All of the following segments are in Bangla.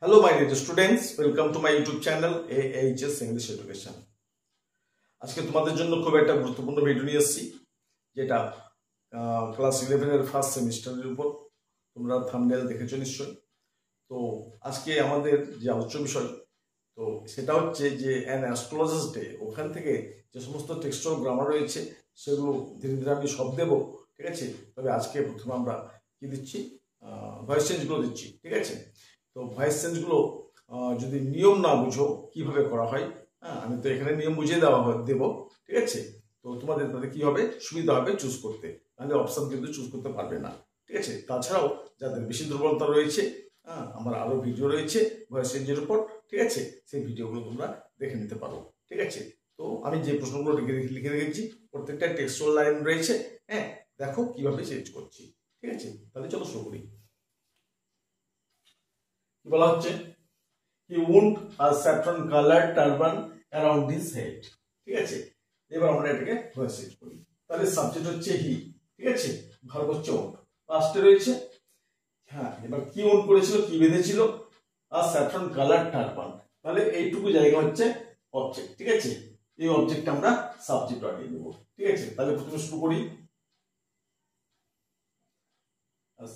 Hello, my dear students. Welcome to my YouTube channel AHS English Education. আজকে তোমাদের জন্য খুব একটা গুরুত্বপূর্ণ ভিডিও নিয়ে এসেছি, যেটা ক্লাস 11 এর ফার্স্ট সেমিস্টারের উপর। তোমরা থাম্বনেল দেখেছো নিশ্চয়ই। তো আজকে আমাদের যে আলোচ্য বিষয়, তো সেটা হচ্ছে যে অ্যান অ্যাস্ট্রোলজার্স ডে। ওখান থেকে যে সমস্ত টেক্সচুয়াল গ্রামার রয়েছে সেগুলো ধীরে ধীরে আমি সব দেবো, ঠিক আছে। তবে আজকে প্রথমে আমরা কি দিচ্ছি, ভয়েস চেঞ্জগুলো দিচ্ছি, ঠিক আছে। তো ভয়েস চেঞ্জগুলো যদি নিয়ম না বুঝো কিভাবে করা হয়, আমি তো এখানে নিয়ম বুঝিয়ে দেবো, ঠিক আছে। তো তোমাদের তাতে কি হবে, সুবিধা হবে চুজ করতে, নাহলে অপশন কিন্তু চুজ করতে পারবে না, ঠিক আছে। তাছাড়াও যাদের বেশি দুর্বলতা রয়েছে, আমার আরো ভিডিও রয়েছে ভয়েস চেঞ্জের উপর, ঠিক আছে। সেই ভিডিওগুলো তোমরা দেখে নিতে পারো, ঠিক আছে। তো আমি যে প্রশ্নগুলো লিখে রেখেছি প্রত্যেকটা টেক্সচুয়াল লাইন রয়েছে, দেখো কিভাবে চেঞ্জ করছি, ঠিক আছে। তাহলে চলো শুরু করি। কি বলা হচ্ছে, he wore a saffron colored turban around his head, ঠিক আছে। এবার আমরা এটাকে ভয়েস চেঞ্জ করি। তাহলে সাবজেক্ট হচ্ছে হি, ঠিক আছে, ভার্ব হচ্ছে ওন, পাস্টে রয়েছে। এবার কি ওন করেছিল, কি বেঁধেছিল, আর স্যাফরন কালার টারবান। তাহলে এইটুকু জায়গা হচ্ছে অবজেক্ট, ঠিক আছে। এই অবজেক্ট আমরা সাবজেক্ট বানিয়ে দেবো, ঠিক আছে। তাহলে প্রথমে শুরু করি,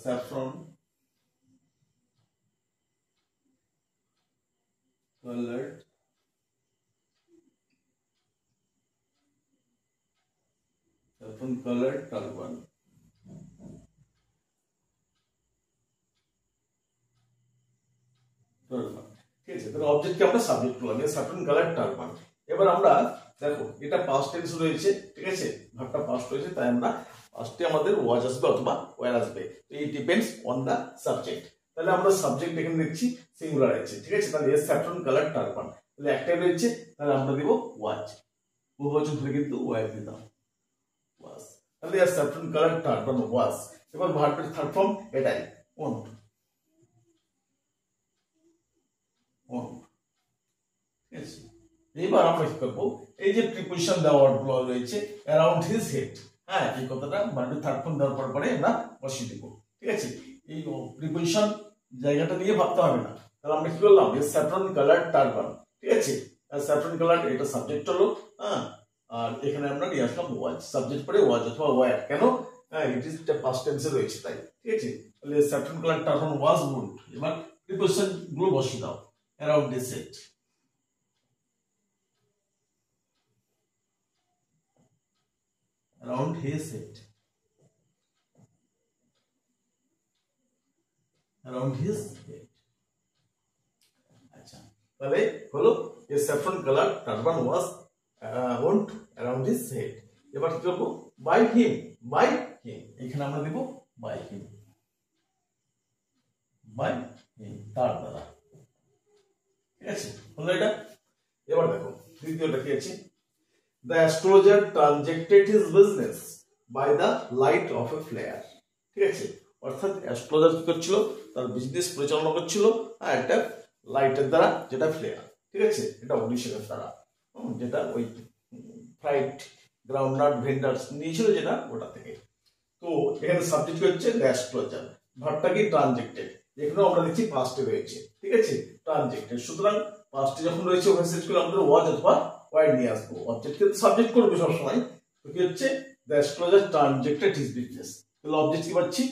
স্যাফরন colored turban, ঠিক আছে। তাহলে অবজেক্টকে আমরা সাবজেক্ট করলাম, স্যাফরন কালার টারবান। এবার আমরা দেখো এটা পাস্ট টেন্স রয়েছে, ঠিক আছে, ভার্বটা পাস্ট রয়েছে, তাই আমরা পাস্টে আমাদের ওয়াজ আসবে অথবা ওয়্যার আসবে, it depends on the subject. তাহলে আমরা সাবজেক্ট এখানে দেখছি সিঙ্গুলার আছে, ঠিক আছে। তাহলে স্যাফরন কালার টারবান, তাহলে একটাই রয়েছে, তাহলে আমরা দেব ওয়াজ, বহুবচন ধরে কিন্তু ওয়্যার দিলাম, ওয়াজ। তাহলে স্যাফরন কালার টারবান ওয়াজ। এবার ভার্বের থার্ড ফর্ম এটাই, ওন, ওন, ঠিক আছে। এবার আমরা কি করবো, এই যে প্রিপোজিশন দেওয়া ওয়ার্ডগুলো রয়েছে অ্যারাউন্ড হিজ হেড, এই কথাটা ভার্বের থার্ড ফর্ম দেওয়ার পরে আমরা বসিয়ে দেবো, ঠিক আছে। এই প্রিপোজিশন জায়গাটা নিয়ে ভাবতে হবে না। তাহলে আমরা কি করলাম, স্যাফরন কালার টারবান, ঠিক আছে। স্যাফরন কালার এটা সাবজেক্ট হলো, আর এখানে আমরা নিয়ে আসলাম ওয়াজ, সাবজেক্ট পরে ওয়াজ অথবা ওয়্যার, কেন, ইট ইজ পাস্ট টেন্সে রয়েছে তাই, ঠিক আছে। তাহলে saffron colour turban was won't. এবার প্রিপোজিশন গুলো বসিয়ে দাও, around his head, around his head, around his head। আচ্ছা, তাহলে হলো a saffron color turban was worn around his head। এবার কি করব, by him, by him, এখানে আমরা দেব by him, by him, তার দ্বারা, ঠিক আছে। হলো এটা। এবার দেখো দ্বিতীয়টা কি আছে, the astrologer transacted his business by the light of a flare, ঠিক আছে। অর্থাৎ অ্যাস্ট্রোলজার কি করছিল, তার বিজনেস পরিচালনা করছিল একটা লাইটের দ্বারা, যেটা ফ্লেয়ার, ঠিক আছে। এটা অভিষেকের দ্বারা, যেটা ওই ফ্রাইড গ্রাউন্ডনাট ভেন্ডার্স নিয়েছিল, যেটা ওটা থেকে। তো এখানে সাবজেক্ট হচ্ছে দ্য অ্যাস্ট্রোলজার, ভার্বটা কি ট্রানজেক্টেড, এখানেও আমরা দেখছি পাস্টে রয়েছে, ঠিক আছে, ট্রানজেক্টেড। সুতরাং পাস্টে যখন রয়েছে ওখানে সেট করে আমাদের ওয়াজ অথবা ওয়াইড নিয়ে আসবো, অবজেক্ট কিন্তু সাবজেক্ট করবে সবসময়। তো কি হচ্ছে, the astrologer transacted his business, তাহলে অবজেক্ট কি পাচ্ছি,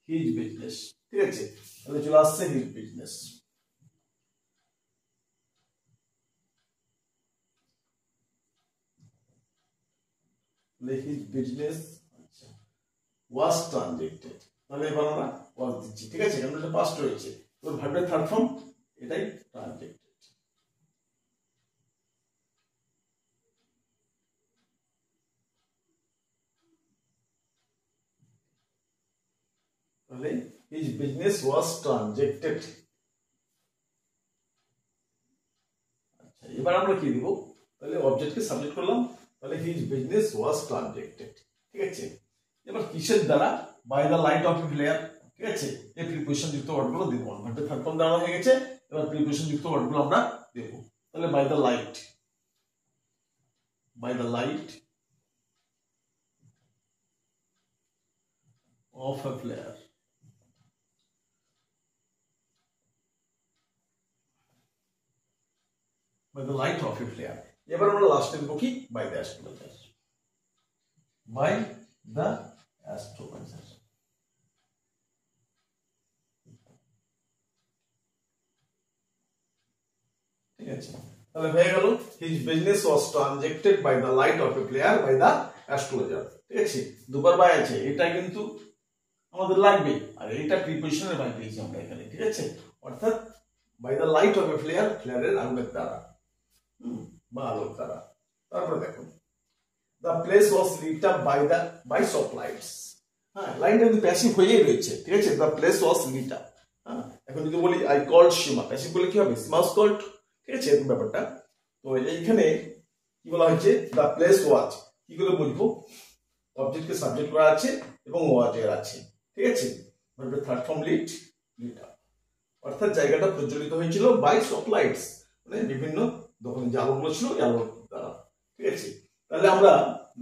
হিজ বিজনেস, ঠিক আছে। তাহলে চলে আসছে his business, his business was transacted. তাহলে এবার আমরা ওয়াজ দিচ্ছি, ঠিক আছে, কারণ এটা পাস্ট রয়েছে। তো ভার্বের থার্ড ফর্ম এটাই ট্রানজেক্টেড। তাহলে হিজ বিজনেস ওয়াজ ট্রানজেক্টেড। আচ্ছা, এবার আমরা কি দিব, তাহলে অবজেক্টকে সাবজেক্ট করলাম, তাহলে হিজ বিজনেস ওয়াজ ট্রানজেক্টেড, ঠিক আছে। এবার কিসের দ্বারা, by the light of a flare, ঠিক আছে। এই প্রিপোজিশন যুক্ত ওয়ার্ডগুলো দেব, ভার্বের থার্ড ফর্ম দেওয়া হয়ে গেছে, এবার প্রিপোজিশন যুক্ত ওয়ার্ডগুলো আমরা দেব। তাহলে by the light, by the light of a flare, by the light of a flare. এবার আমরা লাস্টে দেবো কি by the astrologer, by the astrologer. ঠিক আছে, তাহলে হয়ে গেল his business was transacted by the light of a player by the astrologer. ঠিক আছে, দুবার বাই আছে, এটা কিন্তু আমাদের লাগবে, আর এটা প্রিপোজিশনের বাই পেয়েছি আমরা এখানে। ঠিক আছে, অর্থাৎ by the light of a player, প্লেয়ারের আলোকের দ্বারা বা আলোক দ্বারা। তারপরে দেখো the place was lit up by soft lights. হ্যাঁ, লাইনটা কিন্তু প্যাসিভ হয়েই রয়েছে। ঠিক আছে, the place was lit up. হ্যাঁ, এখন যদি বলি আই কল্ড সীমা, প্যাসিভ বলে কি হবে, সীমা ওয়াজ কল্ড। ঠিক আছে, এরকম ব্যাপারটা। তো এইখানে কি বলা হয়েছে, দ্য প্লেস ওয়াজ, কি করে বলবো, অবজেক্টকে সাবজেক্ট করা আছে এবং ওয়াজ এর আছে। ঠিক আছে, থার্ড ফর্ম লিট আপ, অর্থাৎ জায়গাটা প্রজ্বলিত হয়েছিল বাই সফট লাইটস, মানে বিভিন্ন দোকানে যে আলোগুলো ছিল এই আলোর দ্বারা। ঠিক আছে, তাহলে আমরা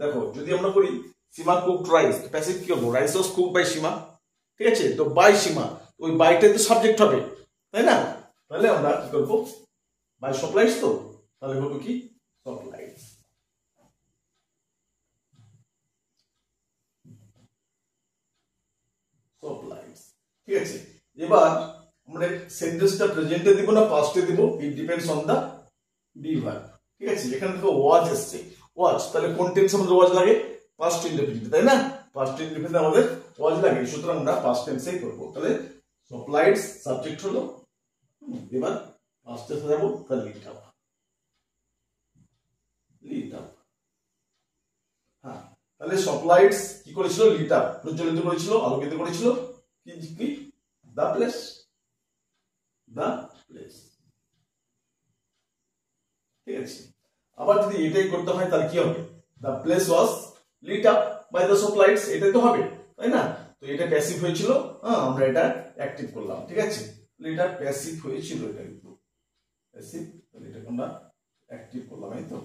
দেখো যদি আমরা করি সীমা কুকড রাইস, প্যাসিভ কি হবো, রাইস ওয়াজ কুকড বাই সীমা। ঠিক আছে, তো বাই সীমা, ওই বাইটা তো সাবজেক্ট হবে, তাই না? তাহলে আমরা কি করবো, বাই সফট লাইটস, তো তাহলে হলো কি সফট লাইটস। Soft lights. ঠিক আছে, এবার আমরা সেন্টেন্সটা প্রেজেন্টে দিব না পাস্টে দিব, it depends on the be verb. ঠিক আছে, এখানে দেখো ওয়াজ এসছে, ওয়াজ, তাহলে কোন টেন্স আমাদের ওয়াজ লাগে, পাস্ট ইনডেফিনিট, তাই না? পাস্ট ইনডেফিনিট আমাদের ওয়াজ লাগে, সুতরাং আমরা পাস্ট টেন্সেই করব। তাহলে সফট লাইটস সাবজেক্ট হলো, এবার পাস্টে যাব, তাহলে লিট আপ, লিট আপ। হ্যাঁ, তাহলে সফট লাইটস কি করেছিল, লিট আপ, প্রজ্বলিত করেছিল, আলোকিত করেছিল কি দা প্লেস, দা প্লেস। ঠিক আছে, আবার যদি এটাই করতে হয় তাহলে কি হবে, the place was lit up by the soft lights, এটাই তো হবে, তাই না? তো এটা প্যাসিভ হয়েছিল, হ্যাঁ, আমরা এটা অ্যাক্টিভ করলাম। ঠিক আছে, এটা প্যাসিভ হয়েছিল, এটা কিন্তু প্যাসিভ, তাহলে এটাকে আমরা অ্যাক্টিভ করলাম, এই তো।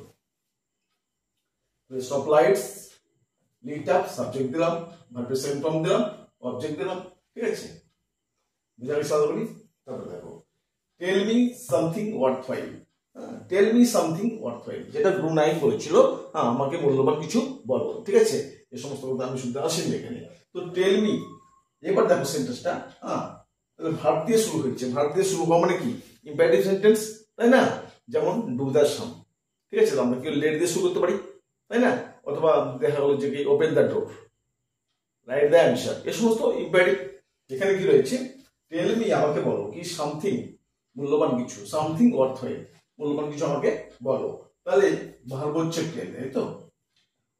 Soft lights lit up, subject দিলাম, ভার্বের সেকেন্ড ফর্ম দিলাম, অবজেক্ট দিলাম। ঠিক আছে, বুঝা গেছে আশা করি। তারপরে দেখো tell me something worthwhile, tell me something worthwhile, যেটা ব্রু নাইন বলেছিল, হ্যাঁ, আমাকে মূল্যবান কিছু বলো। ঠিক আছে, এই সমস্ত কথা আমি শুনতে আসিনি এখানে। তো টেল মি, এবার দেখো সেন্টেন্সটা, হ্যাঁ, তাহলে ভার্ব দিয়ে শুরু হয়েছে, ভার্ব দিয়ে শুরু হওয়া মানে কি ইম্পারেটিভ সেন্টেন্স, তাই না? যেমন ডু দ্য সাম। ঠিক আছে, আমরা কি লেট দিয়ে শুরু করতে পারি, তাই না? অথবা দেখা গেল যে কি open the door, write the answer, এই সমস্ত ইম্পারেটিভ। এখানে কি রয়েছে, টেল মি, আমাকে বলো কি, সামথিং, মূল্যবান কিছু, সামথিং ওয়ার্থওয়াইল, মূল্যবান কিছু আমাকে বলো। তাহলে ভার্ব হচ্ছে টেল, এই তো।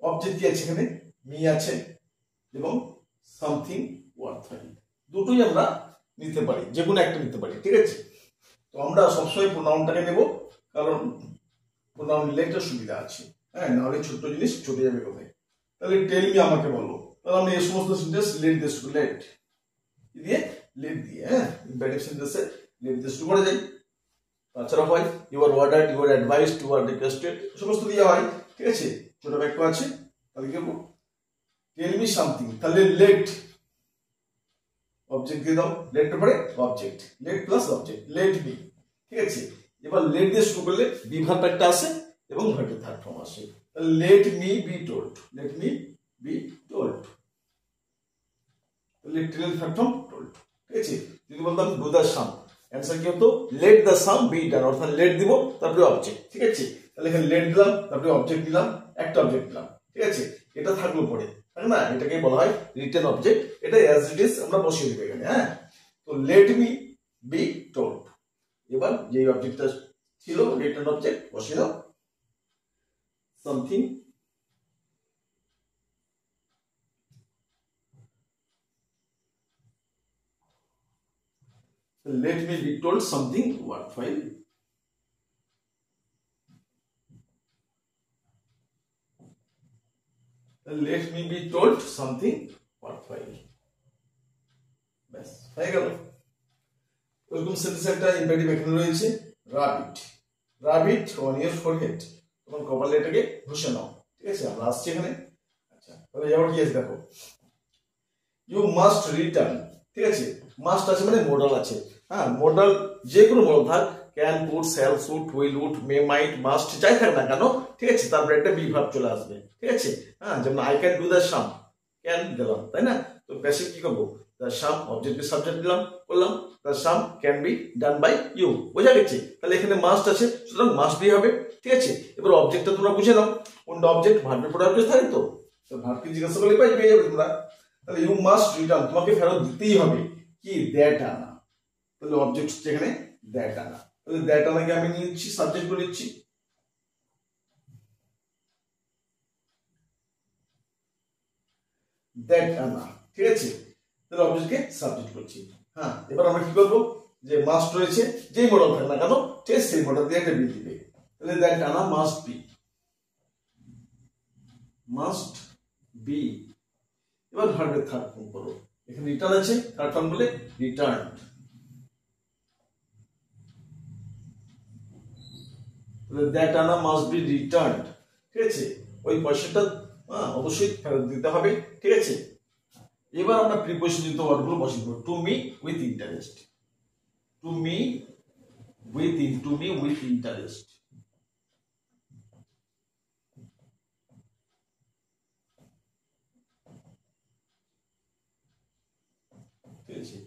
অবজেক্ট কি আছে এখানে, মি আছে, এবং সামথিং ওয়ার্থওয়াইল, দুটোই আমরা নিতে পারি, যে কোনো একটা নিতে পারি। ঠিক আছে, তো আমরা সবসময় প্রোনাউনটাকে নেব, কারণ প্রোনাউন লেটের সুবিধা আছে, হ্যাঁ, নাহলে ছোট্ট জিনিস চলে যাবে কোথায়। তাহলে টেল মি, আমাকে বলো, তাহলে আমরা এই সমস্ত সেন্টেন্স লেট দিয়ে শুরু, লেট দিয়ে, লেট দিয়ে, হ্যাঁ, ইম্পারেটিভ সেন্টেন্সে লেট দিয়ে শুরু করে যাই। তাছাড়া হয় you are ordered, you are advised, you are requested, সমস্ত দিয়ে হয়। ঠিক আছে, ছোট বাক্য আছে, তাহলে কি করবো, টেল মি সামথিং, তাহলে লেট, অবজেক্ট দিয়ে দাও, লেট পরে object, let plus object, let me. ঠিক আছে, এবার লেট দিয়ে শুরু করলে বি ভার্ব একটা আসে এবং ভার্বের থার্ড ফর্ম আসে, তাহলে let me be told, let me be told, তাহলে টেল থার্ড ফর্ম টোল্ড। ঠিক আছে, যদি বলতাম ডু দ্য সাম, অ্যান্সার কি হতো, let the sum be done, অর্থাৎ লেট দিব তারপরে অবজেক্ট। ঠিক আছে, তাহলে এখানে লেট দিলাম, তারপরে অবজেক্ট দিলাম, একটা অবজেক্ট দিলাম। ঠিক আছে, এটা থাকলো পরে, তাই না? এটাকে বলা হয় রিটেন অবজেক্ট, এটা অ্যাজ ইট ইজ আমরা বসিয়ে দেবো এখানে। হ্যাঁ, তো লেট মি বি টোল্ড, এবার যে অবজেক্টটা ছিল রিটেন অবজেক্ট বসিয়ে দাও, something let me be told something worthwhile. Let me be told something worthwhile. ব্যাস হয়ে গেল। ওরকম সেন্টেন্স একটা ইম্পারেটিভ এখানে রয়েছে, rabbit, rabbit on your forehead, তখন কপালে এটাকে ঘষে নাও। ঠিক আছে, আমরা আসছি এখানে। আচ্ছা, তাহলে এবার কি আছে দেখো, ইউ মাস্ট রিটার্ন। ঠিক আছে, মাস্ট আছে মানে মোডাল আছে, হ্যাঁ, মোডাল যে কোনো মোডাল থাক, can, could, shall, should, will, would, may, might, must যাই থাক না কেন, ঠিক আছে, তারপরে একটা বি ভার্ব চলে আসবে, ঠিক আছে। হ্যাঁ, যেমন I can do the same, can দিলাম, তাই না? তো প্যাসিভ কি করবো, দ্য সাম অবজেক্টিভ সাবজেক্ট দিলাম, করলাম, the same can be done by you, বোঝা গেছে? তাহলে এখানে মাস্ট আছে, সুতরাং মাস্ট বি হবে, ঠিক আছে। এবার অবজেক্টটা তোমরা বুঝে নাও, কোনটা অবজেক্ট, ভার্বের পরে অবজেক্ট থাকে, তো ভার্বকে জিজ্ঞাসা করলে পেয়ে যাবে তোমরা। তাহলে ইউ মাস্ট রিটার্ন, তোমাকে ফেরত দিতেই হবে কি, দ্যাট আনা। তাহলে অবজেক্ট হচ্ছে এখানে দ্যাট আনা। তাহলে দ্যাট আনাকে আমি নিচ্ছি, সাবজেক্ট করে নিচ্ছি, দ্যাট আনা, ঠিক আছে। তাহলে অবজেক্টকে সাবজেক্ট করছি। হ্যাঁ, এবার আমরা কি করবো, যে মাস্ট রয়েছে, যেই মডেল থাকে না কেন, ঠিক আছে, সেই মডেল দিয়ে একটা বি দিবে। তাহলে দ্যাট আনা মাস্ট বি, মাস্ট বি। এবার ভার্বের থার্ড ফর্ম করো, এখানে রিটার্ন আছে, থার্ড ফর্ম বলে রিটার্ন। দ্যাট আনা মাস্ট বি রিটার্ন, ঠিক আছে। ওই পয়সাটা অবশ্যই ফেরত দিতে হবে, ঠিক আছে। এবার আমরা প্রিপোজিশনযুক্ত ওয়ার্ডগুলো বসিয়ে দেব। To me with interest, to me with interest, ঠিক আছে।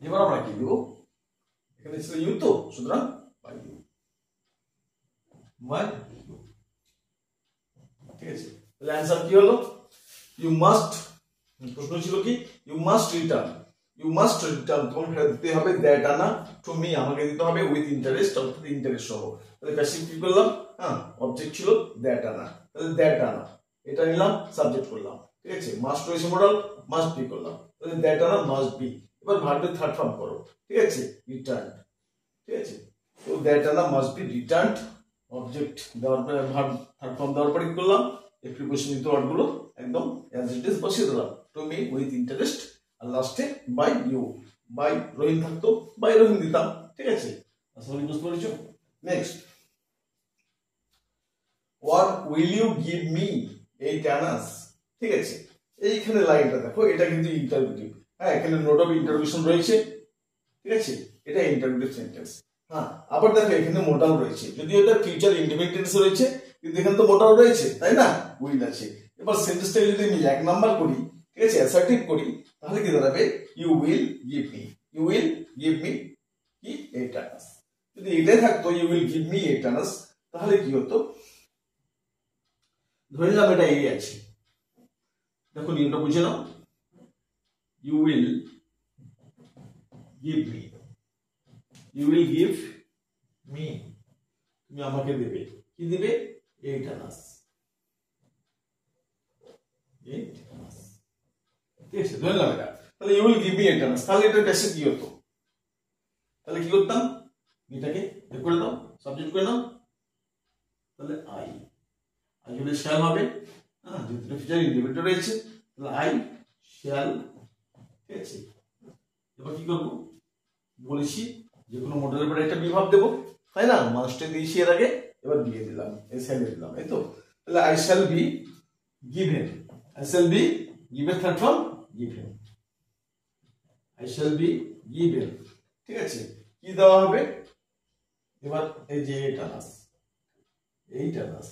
এবার আমরা কি দেবো, এখানে ছিল ইউ, তো সুতরাং বাই ইউ, বাই ইউ, ঠিক আছে। তাহলে অ্যান্সার কি হলো, ইউ মাস্ট, প্রশ্ন ছিল কি, ইউ মাস্ট রিটার্ন, তোমাকে ফেরত দিতে হবে দ্যাট আনা টু মি, আমাকে দিতে হবে উইথ ইন্টারেস্ট, অর্থাৎ ইন্টারেস্ট সহ। তাহলে প্যাসিভ কি করলাম, অবজেক্ট ছিল দ্যাট আনা, তাহলে দ্যাট আনা এটা নিলাম, সাবজেক্ট করলাম, ঠিক আছে। মাস্ট রয়েছে মডেল, মাস্ট বি করলাম, তাহলে দ্যাট আনা মাস্ট বি। এবার ভার্বের থার্ড ফর্ম করো, ঠিক আছে, রিটার্ন, ঠিক আছে। তো দ্যাট আনা মাস্ট বি রিটার্ন, অবজেক্ট দেওয়ার পরে ভার্ব থার্ড ফর্ম দেওয়ার পরে কি করলাম, এই প্রিপোজিশনযুক্ত ওয়ার্ডগুলো একদম অ্যাজ ইট ইজ বসিয়ে দিলাম, টু মি উইথ ইন্টারেস্ট, আর লাস্টে বাই ইউ, বাই রহিম থাকতো, বাই রহিম দিতাম, ঠিক আছে। আশা করি বুঝতে পেরেছো। Next, what will you give me 8 annas, ঠিক আছে। এইখানে লাইনটা দেখো, এটা কিন্তু ইন্টারভিউটিভ, হ্যাঁ, এখানে নোট অফ ইন্টারভিউশন রয়েছে, ঠিক আছে, এটা ইন্টারভিউটিভ সেন্টেন্স। হ্যাঁ, আবার দেখো এখানে মোটাল রয়েছে, যদিও এটা ফিউচার ইন্ডিপেন্ডেন্স রয়েছে, কিন্তু এখানে তো মোটাল রয়েছে, তাই না, উইল আছে। এবার সেন্টেন্সটাকে যদি আমি 1 নাম্বার করি, ঠিক আছে, অ্যাসার্টিভ করি, তাহলে কি দাঁড়াবে, you will give me, you will give me কি 8 আনাস। যদি এটাই থাকতো you will give me 8 annas, তাহলে কি হতো, ধরে নিলাম এটা এই আছে, দেখো নিয়মটা বুঝে নাও, you will give me, you will give me, তুমি আমাকে দেবে, কি দিবে, 8 আনাস, 8 আনাস, ঠিক আছে, ধরে নিলাম এটা। তাহলে you will give me 8 annas, তাহলে এটা প্যাসিভ কি হতো, তাহলে কি করতাম, এটাকে করে দাও, সাবজেক্ট করে নাও, তাহলে আই হলে শ্যাল হবে, হ্যাঁ, যেহেতু ফিউচার ইন্ডিপেন্ডেন্ট রয়েছে, তাহলে আই শ্যাল, ঠিক আছে। এবার কি করবো, বলেছি যে কোনো মডেলের পরে একটা বিভাগ দেবো, তাই না, মাস্টে দিয়েছি এর আগে, এবার দিয়ে দিলাম, এই শ্যালে দিলাম, এই তো। তাহলে I shall be given, I shall be given, third form given, I shall be given, ঠিক আছে। কি দেওয়া হবে, এবার এই যে 8 আনাস, 8 আনাস,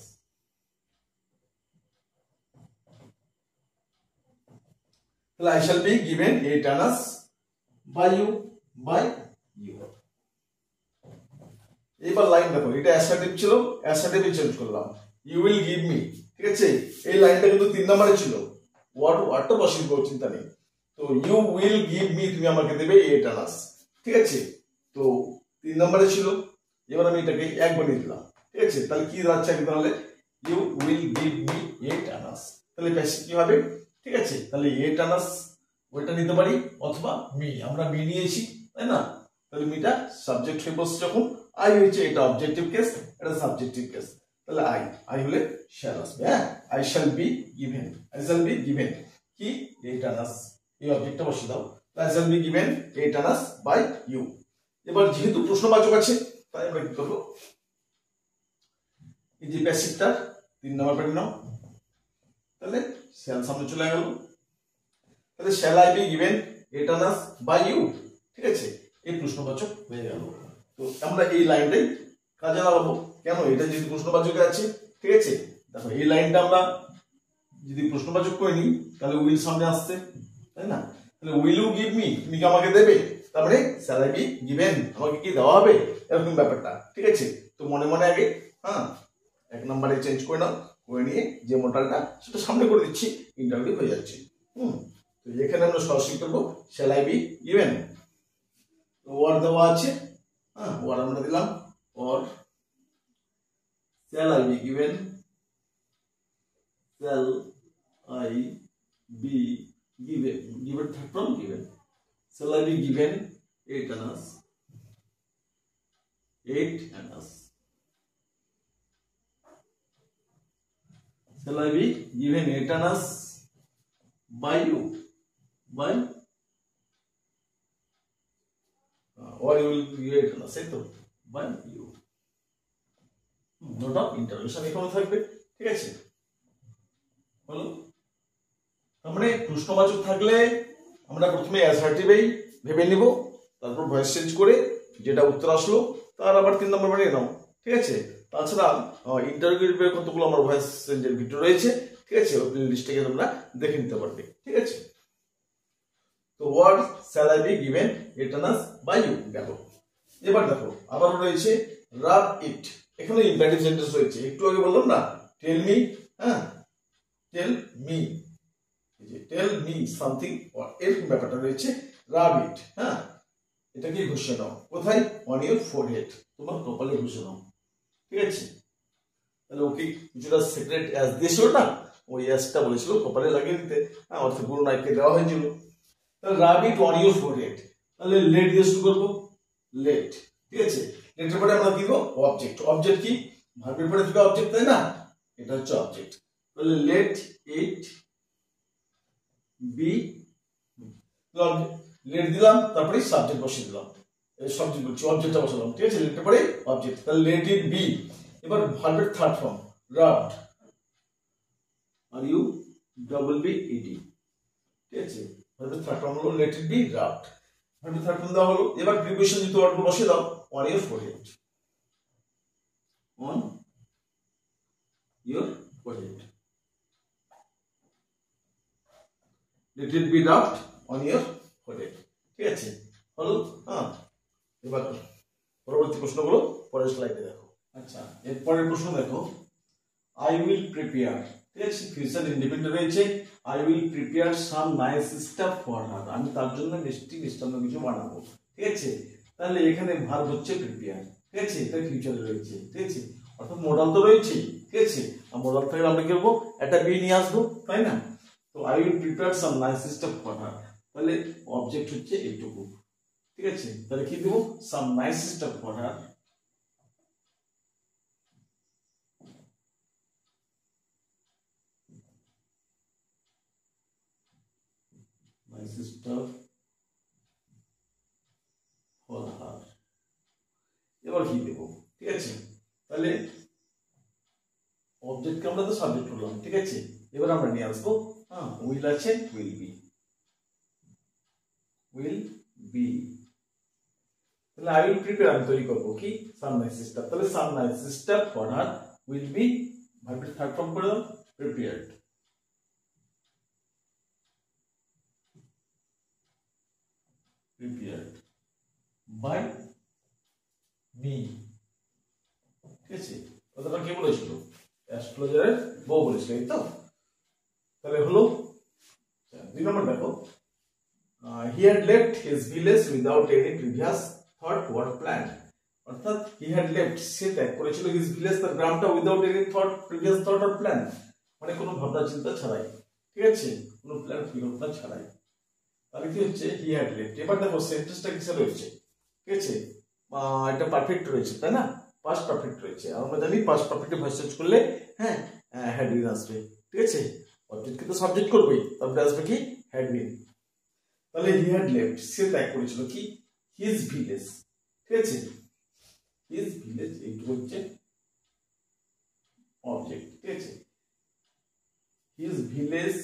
তাহলে I shall be given 8 anas by you, by you। এবার লাইন দেখো, এটা অ্যাসার্টিভ ছিল, অ্যাসার্টিভে চেঞ্জ করলাম, ইউ উইল গিভ মি, ঠিক আছে। এই লাইনটা কিন্তু 3 নম্বরে ছিল, ওয়ার্ডটা বসিয়ে দেবো, চিন্তা নেই। তো ইউ উইল গিভ মি, তুমি আমাকে দেবে 8 আনাস, ঠিক আছে। তো 3 নম্বরে ছিল, এবার আমি এটাকে 1 বানিয়ে দিলাম, ঠিক আছে। তাহলে কি দাঁড়াচ্ছে, তাহলে you will give me 8 annas, তাহলে প্যাসিভ কি হবে, ঠিক আছে। তাহলে 8 আনাস ওইটা নিতে পারি, অথবা মি, আমরা মি নিয়েছি, তাই না। তাহলে মিটা সাবজেক্ট হয়ে বসছে, যখন আই হয়েছে, এটা অবজেক্টিভ কেস, এটা সাবজেক্টিভ কেস, তাহলে আই হলে শ্যাল আসবে, হ্যাঁ, I shall be given, I shall be given কি 8 আনাস, এই অবজেক্টটা বসিয়ে দাও, I shall be given 8 annas by you. এবার যেহেতু প্রশ্নবাচক আছে, তাই আমরা কি করবো, এই যে প্যাসিভটা 3 নম্বর পেয়ে নাও, তাহলে শ্যাল সামনে চলে গেল, তাহলে shall I be given 8 annas by you, ঠিক আছে। এই প্রশ্নবাচক হয়ে গেল। তো আমরা এই লাইনটাই কাজে লাগাবো। কেন? এটা যদি প্রশ্নবাচকে আছে, ঠিক আছে, দেখো এই লাইনটা আমরা যদি প্রশ্নবাচক করে নিই তাহলে উইল সামনে আসছে, তাই না? তাহলে উইল ইউ গিভ মি, তুমি কি আমাকে দেবে, তারপরে শ্যাল আই বি গিভেন, আমাকে কি দেওয়া হবে, এরকম ব্যাপারটা, ঠিক আছে। তো মনে মনে আগে এক নম্বরে চেঞ্জ করে নাও, করে নিয়ে যে মডেলটা সেটা সামনে করে দিচ্ছি, ইন্টারভিউ হয়ে যাচ্ছে। তো এখানে আমরা সরাসরি করবো শ্যাল আই বি গিভেন, ওয়ার দেওয়া আছে, ওয়ার আমরা দিলাম, or shall I be given, shall I be given, given from given, shall I be given 8 annas, 8 annas, shall I be given 8 annas by you, by or you will give 8 annas, এই তো, by you, note of intervention এখানে থাকবে, ঠিক আছে। হলো, মানে প্রশ্নবাচক থাকলে আমরা প্রথমে অ্যাসার্টিভেই ভেবে নিব, তারপর ভয়েস চেঞ্জ করে যেটা উত্তর আসলো তার আবার 3 নম্বর বানিয়ে নাও, ঠিক আছে। তাছাড়া ইন্টারভিউর কতগুলো আমার ভয়েস চেঞ্জের ভিডিও রয়েছে, ঠিক আছে, ওই লিস্টটাকে তোমরা দেখে নিতে পারবে, ঠিক আছে। তো what shall I be given 8 annas by you গেল। এবার দেখো আবারও রয়েছে রাব ইট, এখানে ইম্পারেটিভ সেন্টেন্স রয়েছে, একটু আগে বললাম না tell me, tell me, tell me something, এরকম ব্যাপারটা রয়েছে। রাব ইট, এটাকে ঘষে নাও, কোথায়? অন ইউর ফোরহেড, তোমার কপালে ঘষে নাও, ঠিক আছে। তাহলে ওকে কিছুটা সিক্রেট অ্যাজ দিয়েছিল না, ওই অ্যাজটা বলেছিল কপালে লাগিয়ে দিতে, অর্থাৎ গুরু নাইটকে দেওয়া হয়েছিল। তাহলে রাব ইট অন ইউর ফোরহেড, তাহলে লেট দিয়ে শুরু করবো, লেট, ঠিক আছে। লেটের পরে আমরা দিব অবজেক্ট, অবজেক্ট কি ভার্বের পরে থেকে অবজেক্ট, তাই না, এটা হচ্ছে অবজেক্ট। তাহলে লেট ইট বি, লেট দিলাম, তারপরে সাবজেক্ট বসিয়ে দিলাম, সাবজেক্ট বলছি অবজেক্টটা বসালাম, ঠিক আছে, লেটের পরে অবজেক্ট, তাহলে লেট ইট বি। এবার ভার্বের third form rubbed, R U double B E D, ঠিক আছে, ভার্বের থার্ড ফর্ম হলো লেট ইট বি রাবড, ভার্বের থার্ড ফর্ম দেওয়া হলো। এবার প্রিপোজিশন যুক্ত ওয়ার্ডগুলো বসিয়ে দাও, on your forehead, on your forehead, let it be rubbed on your forehead, ঠিক আছে, হলো। এবার পরবর্তী প্রশ্নগুলো পরের স্লাইডে দেখো। আচ্ছা, এর পরের প্রশ্ন দেখো, আই উইল প্রিপেয়ার, ঠিক আছে, ফিউচার ইন্ডিপেন্ডেন্ট রয়েছে, I will prepare some nice stuff for হার, আমি তার জন্য মিষ্টান্ন কিছু বানাবো, ঠিক আছে। তাহলে এখানে ভার্ব হচ্ছে প্রিপেয়ার, ঠিক আছে, এটা ফিউচারে রয়েছে, ঠিক আছে, অর্থাৎ মোডাল তো রয়েছেই, ঠিক আছে। আর মোডাল থেকে আমরা কি করবো, একটা বি নিয়ে আসবো, তাই না। তো I will prepare some nice stuff for her, তাহলে অবজেক্ট হচ্ছে এইটুকু, ঠিক আছে। তাহলে কি দেবো, some nice stuff for her, nice stuff for her. এবার কি দেবো, ঠিক আছে, তাহলে অবজেক্টকে আমরা তো সাবজেক্ট করলাম, ঠিক আছে। এবার আমরা নিয়ে আসবো, উইল আছে, উইল বি, উইল বি, তাহলে আই উইল প্রিপেয়ার আমি তৈরি করবো কি, সাম নাইস স্টাফ, তাহলে some nice stuff for her will be, ভার্বের থার্ড ফর্ম করে দাও, প্রিপেয়ার্ড, প্রিপেয়ার্ড বাই মি, ঠিক আছে। কথাটা কে বলেছিল, অ্যাস্ট্রোলজারের বউ বলেছিল, এই তো। তাহলে হলো 2 নম্বর দেখো, he had left his village without any previous thought or plan, অর্থাৎ he had left, সে ত্যাগ করেছিল his village, তার গ্রামটা, without any thought, previous thought or plan, মানে কোনো ভাবনা চিন্তা ছাড়াই, ঠিক আছে, কোনো প্ল্যান পরিকল্পনা ছাড়াই। তাহলে কি হচ্ছে, he had left। এবার দেখো সেন্টেন্সটা কিসে রয়েছে, ঠিক আছে, এটা পারফেক্ট রয়েছে, তাই না, পাস্ট পারফেক্ট রয়েছে, আর আমরা জানি পাস্ট পারফেক্টে ভয়েস চেঞ্জ করলে হ্যাড বিন আসবে, ঠিক আছে, অবজেক্টকে তো সাবজেক্ট করবেই, তারপরে আসবে কি হ্যাড বিন। তাহলে হি হ্যাড লেফট, সে ত্যাগ করেছিল কি, হিজ ভিলেজ, ঠিক আছে, হিজ ভিলেজ, এইটুকু হচ্ছে অবজেক্ট, ঠিক আছে, his village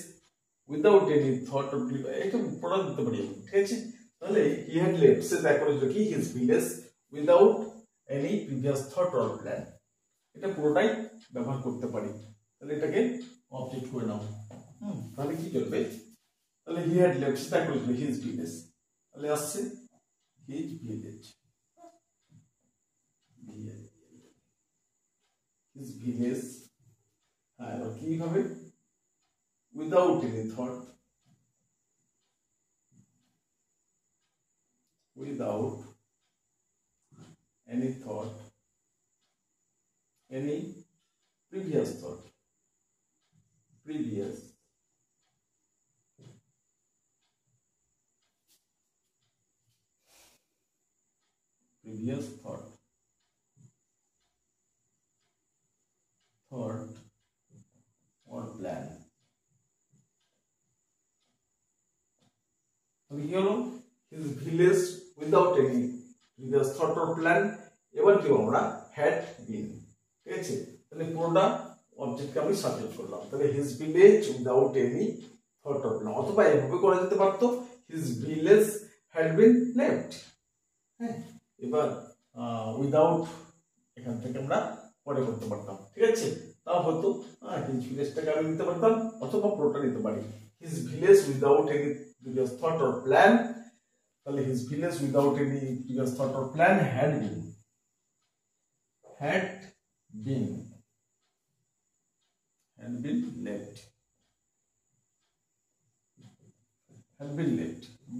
without any thought of, এটা প্রোডাক্ট দিতে পারি, ঠিক আছে। তাহলে he had left সে ত্যাগ করেছিল কি his village without any previous thought or plan। এটা পুরোটাই ব্যবহার করতে পারি। তাহলে এটাকে অবজেক্ট করে নাও। তাহলে কি করবে? তাহলে he had left সে ত্যাগ করেছিল his village, তাহলে আসছে his village, his village। হ্যাঁ, এবার কি হবে? without any thought, without any thought, any previous thought, previous thought, or plan। তাহলে কি হলো? his village without any previous thought or plan। এবার কি আমরা had been, ঠিক আছে? তাহলে পুরোটা অবজেক্টকে আমি সাবজেক্ট করলাম। তাহলে his village without any thought or plan, অথবা এভাবে করা যেতে পারতো his village had been left। হ্যাঁ, এবার উইদাউট এখান থেকে আমরা পরে করতে পারতাম, ঠিক আছে? তাও হয়তো his ভিলেজটাকে আমি নিতে পারতাম, অথবা পুরোটা নিতে পারি his village without any previous thought or plan। তাহলে his village without any previous thought or plan had been left,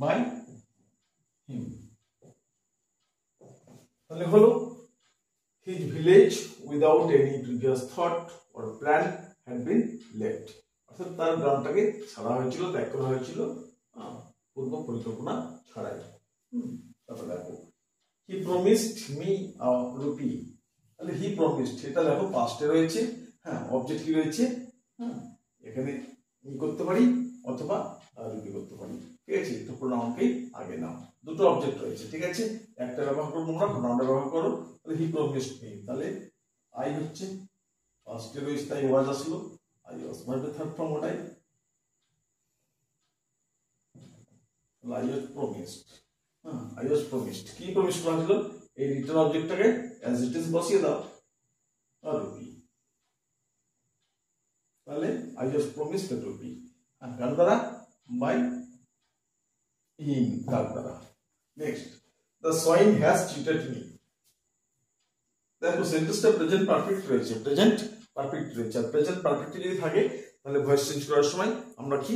by him। তাহলে হলো his village without any previous thought or plan had been left, অর্থাৎ তার গ্রামটাকে ছাড়া হয়েছিল, ত্যাগ করা হয়েছিল পূর্ব পরিকল্পনা ছাড়াই। তারপর দেখো he promised me a rupee। তাহলে he promised, এটা দেখো পাস্টে রয়েছে, হ্যাঁ অবজেক্ট কি রয়েছে, এখানে ই করতে পারি অথবা রুপি করতে পারি, ঠিক আছে? তো প্রোনাউনকে আগে নাও, দুটো অবজেক্ট রয়েছে, ঠিক আছে? একটা ব্যবহার করবো আমরা, প্রোনাউনটা ব্যবহার করো। তাহলে he promised me, তাহলে I হচ্ছে পাস্টে রয়েছে, তাই ওয়াজ আসলো, I was ভার্বের থার্ড ফর্ম ওটাই। I was promised, I was promised, কি প্রমিস করা হলো? এই রিটার্ন অবজেক্টটাকে অ্যাজ ইট ইজ বসিয়ে দাও আর রুপি। তাহলে I was promised a rupee, কার দ্বারা? by him, কার দ্বারা? Next, the swine has cheated me। দেখো সেন্টেন্সটা প্রেজেন্ট পারফেক্ট রয়েছে, প্রেজেন্ট পারফেক্ট রয়েছে। আর প্রেজেন্ট পারফেক্ট যদি থাকে তাহলে ভয়েস চেঞ্জ করার সময় আমরা কি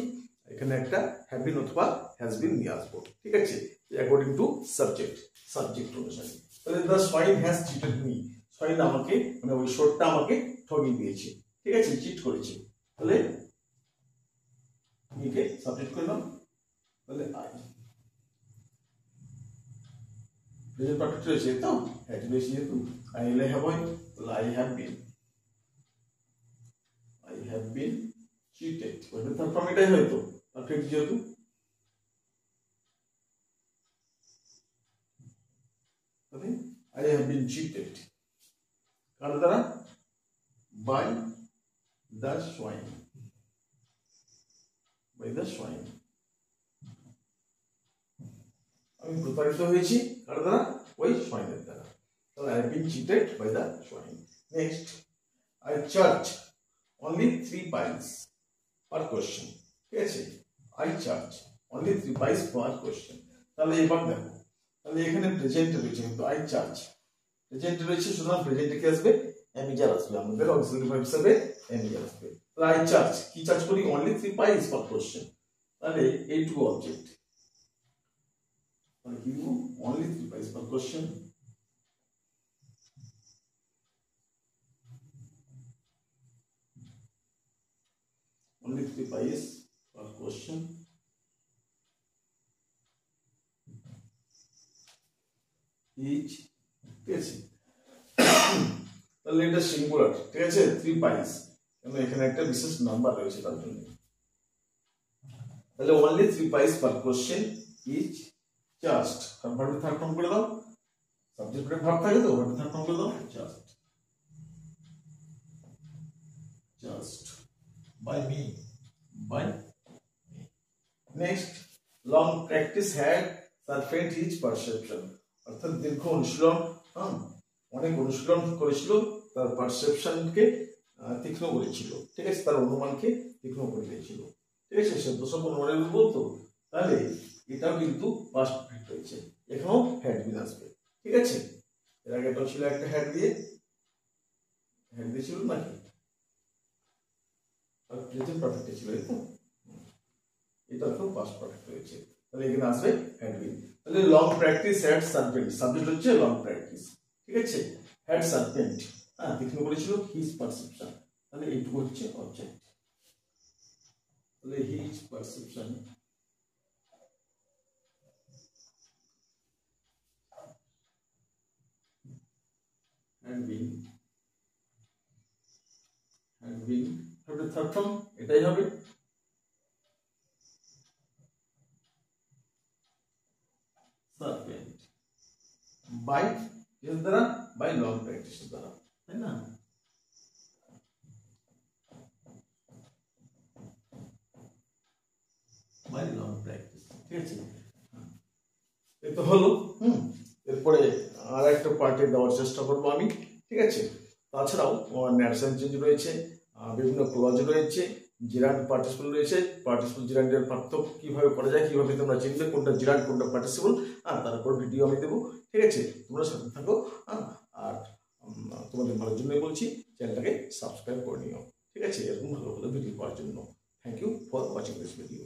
এখানে একটা হ্যাভ বিন অথবা হ্যাজ বিন নিয়ে আসবো, ঠিক আছে? অ্যাকর্ডিং টু সাবজেক্ট অনুসারে। তাহলে the swine has cheated me, swine আমাকে মানে ওই শর্টটা আমাকে ঠকিয়ে দিয়েছে, ঠিক আছে? চিট করেছে। তাহলে একে সাবজেক্ট করলাম, তাহলে I প্রেজেন্ট পারফেক্ট রয়েছে তো, হ্যাড রয়েছে যেহেতু, I এলে have হয়, তাহলে I have been cheated, ওইটা তার ফর্ম এটাই হয়তো পারফেক্ট যেহেতু। তাহলে I have been cheated কার দ্বারা? by the swine, আমি প্রতারিত হয়েছি কার দ্বারা? ওই সোয়াইনের দ্বারা। তাহলে I have been cheated by the swine। Next, I charge only 3 pies per question, ঠিক আছে? I charge only 3 pies per question। তাহলে এবার দেখো, তাহলে এখানে প্রেজেন্ট রয়েছে কিন্তু I charge প্রেজেন্ট রয়েছে, সুতরাং প্রেজেন্টে কি আসবে? অ্যামিজার আসবে, আমাদের অক্সিলারি ভার্ব হিসেবে অ্যামিজার আসবে। তাহলে I charge কি চার্জ করি? only 3 pies per question। তাহলে এই টু অবজেক্ট, তাহলে কি লিখব? only 3 pies per question, only 3 pies per question। each, ঠিক আছে? তাহলে এটা সিঙ্গুলার, ঠিক আছে? 3 pies, কারণ এখানে একটা বিশেষ নাম্বার রয়েছে তার জন্য। তাহলে only 3 pies per question each charged, ভার্বের থার্ড ফর্ম করে দাও, সাবজেক্ট এর ভার্ব থাকে তো, ভার্বের থার্ড ফর্ম করে দাও, charged by me, by me। Next, long practice had sharpened his perception, অর্থাৎ দীর্ঘ অনুশীলন, অনেক অনুশীলন করেছিল, তার পারসেপশনকে তীক্ষ্ণ করেছিল, ঠিক আছে, তার অনুমানকে তীক্ষ্ণ করে দিয়েছিল, ঠিক আছে। সে তো সব অনুমানের বলতো, তাহলে এটাও কিন্তু পাস্ট পারফেক্ট হয়েছে। এখানেও হ্যাড বিন আসবে, ঠিক আছে। এর আগে এটাও ছিল একটা হ্যাড দিয়েছিল নাকি, আর প্রেজেন্ট পারফেক্ট ছিল, এই তো, এটা তো পাস্ট পারফেক্ট হয়েছে, তাহলে এখানে আসবে হ্যাড বিন। তাহলে long practice had servant, subject হচ্ছে লং প্র্যাকটিস, ঠিক আছে। হ্যাড সার্ভেন্ট, তীক্ষ্ণ করেছিল হিজ পারসেপশন, তাহলে এইটুকু হচ্ছে অবজেক্ট। তাহলে হিজ পারসেপশন হবে থার্ড ফর্ম, এটাই হবে। সার্ভেন্ট বাই এর দ্বারা, বাই লং প্র্যাকটিসের দ্বারা, তাই না। বাই লং প্র্যাকটিস, ঠিক আছে। এই তো হলো। এরপরে আর একটা পার্টে দেওয়ার চেষ্টা করবো আমি, ঠিক আছে। তাছাড়াও ন্যারেশন চেঞ্জ রয়েছে, বিভিন্ন ক্লজ রয়েছে, জিরান্ড পার্টিসিপল রয়েছে, পার্টিসিপল জিরান্ডের পার্থক্য কিভাবে করা যায়, কিভাবে তোমরা চিনবে কোনটা জিরান্ড কোনটা পার্টিসিপল, তার উপর ভিডিও আমি দেবো, ঠিক আছে। তোমরা সাথে থাকো, আর তোমাদের ভালোর জন্যই বলছি, চ্যানেলটাকে সাবস্ক্রাইব করে নিও, ঠিক আছে, এরকম ভালো ভালো ভিডিও পাওয়ার জন্য। Thank you for watching this video.